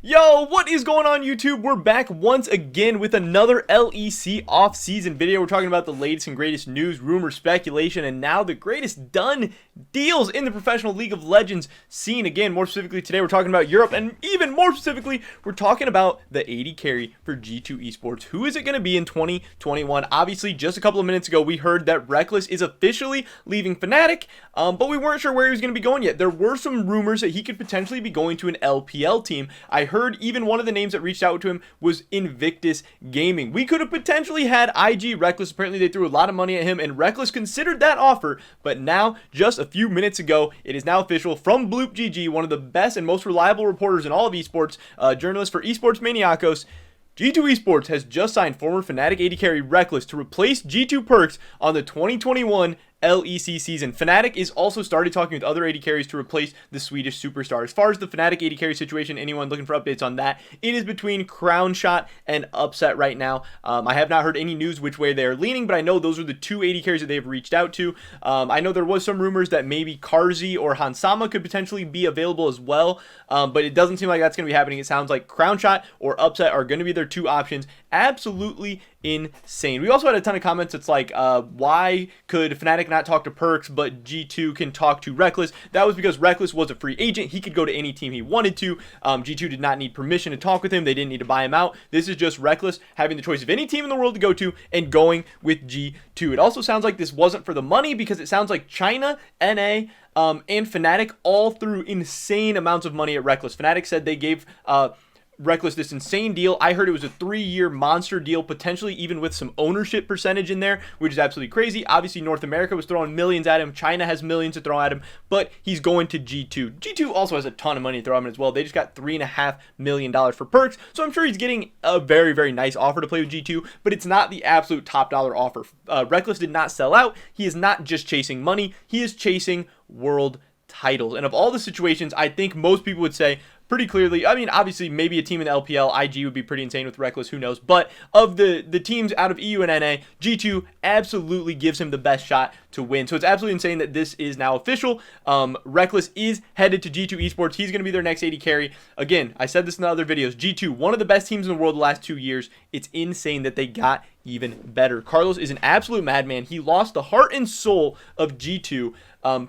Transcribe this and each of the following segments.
Yo, what is going on YouTube? We're back once again with another LEC off-season video. We're talking about the latest and greatest news, rumors, speculation, and now the greatest done deals in the professional League of Legends scene. Again, more specifically today, we're talking about Europe, and even more specifically, we're talking about the 80 carry for G2 Esports. Who is it going to be in 2021? Obviously, just a couple of minutes ago, we heard that Rekkles is officially leaving Fnatic, but we weren't sure where he was going to be going yet. There were some rumors that he could potentially be going to an LPL team. I heard even one of the names that reached out to him was Invictus Gaming. We could have potentially had IG Rekkles. Apparently they threw a lot of money at him, and Rekkles considered that offer. But now, just a few minutes ago, it is now official from Bloop GG, one of the best and most reliable reporters in all of esports, journalist for Esports Maniacos. G2 Esports has just signed former Fnatic 80 carry Rekkles to replace G2 Perks on the 2021 LEC season. Fnatic is also started talking with other 80 carries to replace the Swedish superstar. As far as the Fnatic 80 carry situation, anyone looking for updates on that, it is between Crown Shot and Upset right now. I have not heard any news which way they are leaning, but I know those are the two 80 carries that they've reached out to. I know there was some rumors that maybe Karzi or Hansama could potentially be available as well, but it doesn't seem like that's going to be happening. It sounds like Crown Shot or Upset are going to be their two options. Absolutely insane. We also had a ton of comments. It's like, why could Fnatic not talk to Perks, but G2 can talk to Rekkles? That was because Rekkles was a free agent. He could go to any team he wanted to. G2 did not need permission to talk with him. They didn't need to buy him out. This is just Rekkles having the choice of any team in the world to go to and going with G2. It also sounds like this wasn't for the money, because it sounds like China, NA, and Fnatic all threw insane amounts of money at Rekkles. Fnatic said they gave Rekkles this insane deal. I heard it was a 3-year monster deal, potentially even with some ownership percentage in there, which is absolutely crazy. Obviously, North America was throwing millions at him. China has millions to throw at him, but he's going to G2. G2 also has a ton of money to throw at him as well. They just got $3.5 million for Perks, so I'm sure he's getting a very, very nice offer to play with G2, but it's not the absolute top dollar offer. Rekkles did not sell out. He is not just chasing money. He is chasing world titles. And of all the situations, I think most people would say pretty clearly, I mean, obviously, maybe a team in the LPL, IG would be pretty insane with Rekkles, who knows. But of the teams out of EU and NA, G2 absolutely gives him the best shot to win. So it's absolutely insane that this is now official. Rekkles is headed to G2 Esports. He's going to be their next 80 carry. Again, I said this in the other videos. G2, one of the best teams in the world the last 2 years. It's insane that they got even better. Carlos is an absolute madman. He lost the heart and soul of G2.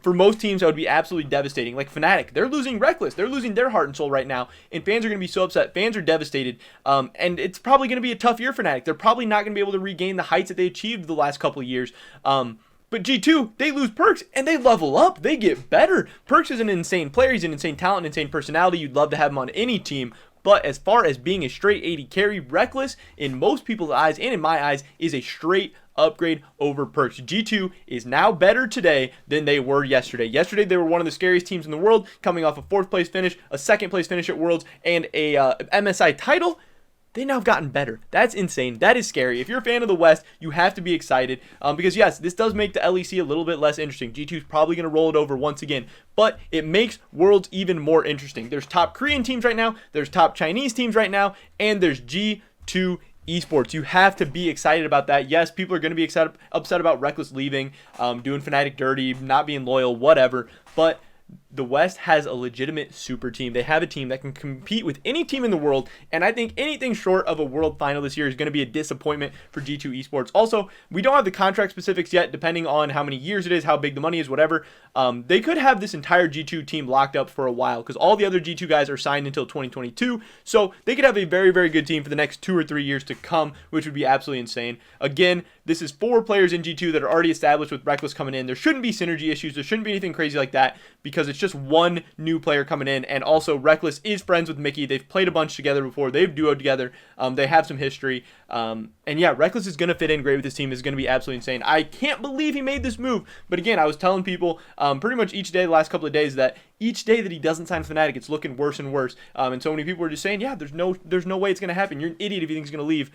For most teams, that would be absolutely devastating. Like Fnatic, they're losing Rekkles. They're losing their heart and soul right now, and fans are going to be so upset. Fans are devastated, and it's probably going to be a tough year for Fnatic. They're probably not going to be able to regain the heights that they achieved the last couple of years. But G2, they lose Perks, and they level up. They get better. Perks is an insane player. He's an insane talent, insane personality. You'd love to have him on any team. But as far as being a straight 80 carry, Rekkles, in most people's eyes and in my eyes, is a straight upgrade over Perks. G2 is now better today than they were yesterday. Yesterday, they were one of the scariest teams in the world, coming off a 4th place finish, a 2nd place finish at Worlds, and a MSI title. They now have gotten better. That's insane. That is scary. If you're a fan of the West, you have to be excited, because yes, this does make the LEC a little bit less interesting. G2 is probably going to roll it over once again, but it makes Worlds even more interesting. There's top Korean teams right now, there's top Chinese teams right now, and there's G2 Esports. You have to be excited about that. Yes, people are going to be upset about Rekkles leaving, doing Fnatic dirty, not being loyal, whatever, but the West has a legitimate super team. They have a team that can compete with any team in the world, and I think anything short of a world final this year is going to be a disappointment for G2 Esports. Also, we don't have the contract specifics yet, depending on how many years it is, how big the money is, whatever. They could have this entire G2 team locked up for a while, because all the other G2 guys are signed until 2022, so they could have a very, very good team for the next 2 or 3 years to come, which would be absolutely insane. Again, this is 4 players in G2 that are already established with Rekkles coming in. There shouldn't be synergy issues. There shouldn't be anything crazy like that, because it's just one new player coming in, and also Rekkles is friends with Mickey. They've played a bunch together before. They've duoed together. They have some history. And yeah, Rekkles is going to fit in great with this team. It's going to be absolutely insane. I can't believe he made this move. But again, I was telling people pretty much each day the last couple of days that each day that he doesn't sign Fnatic, it's looking worse and worse. And so many people were just saying, yeah, there's no way it's going to happen. You're an idiot if you think he's going to leave.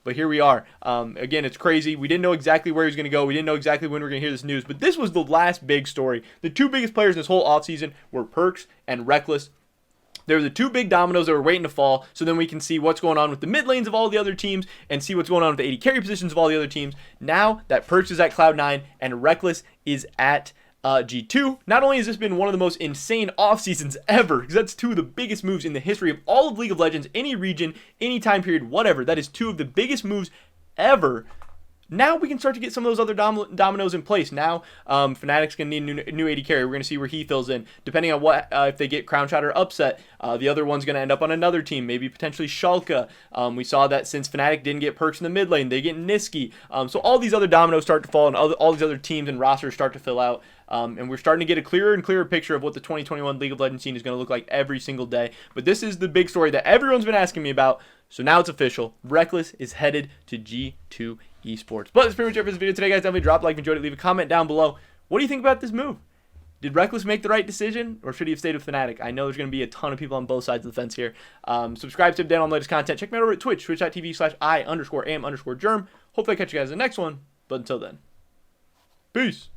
But here we are. Again, it's crazy. We didn't know exactly where he was going to go. We didn't know exactly when we were going to hear this news. But this was the last big story. The 2 biggest players in this whole offseason were Perks and Rekkles. They're the 2 big dominoes that were waiting to fall, so then we can see what's going on with the mid lanes of all the other teams and see what's going on with the 80 carry positions of all the other teams. Now that Perks is at Cloud9 and Rekkles is at G2. Not only has this been one of the most insane off seasons ever, because that's two of the biggest moves in the history of all of League of Legends, any region, any time period, whatever. That is two of the biggest moves ever. Now we can start to get some of those other dominoes in place. Now, Fnatic's going to need a new AD carry. We're going to see where he fills in. Depending on what, if they get Crown Shot or upset, the other one's going to end up on another team, maybe potentially Schalke. We saw that since Fnatic didn't get perks in the mid lane, they get Niski. So all these other dominoes start to fall, and all these other teams and rosters start to fill out. And we're starting to get a clearer and clearer picture of what the 2021 League of Legends scene is going to look like every single day. But this is the big story that everyone's been asking me about. So now it's official. Rekkles is headed to G2 Esports. But that's pretty much it for this video today, guys. Definitely drop a like if you enjoyed it. Leave a comment down below. What do you think about this move? Did Rekkles make the right decision, or should he have stayed with Fnatic? I know there's going to be a ton of people on both sides of the fence here. Subscribe to down on the latest content. Check me out over at Twitch, twitch.tv/I_am_germ. Hopefully I catch you guys in the next one. But until then, peace.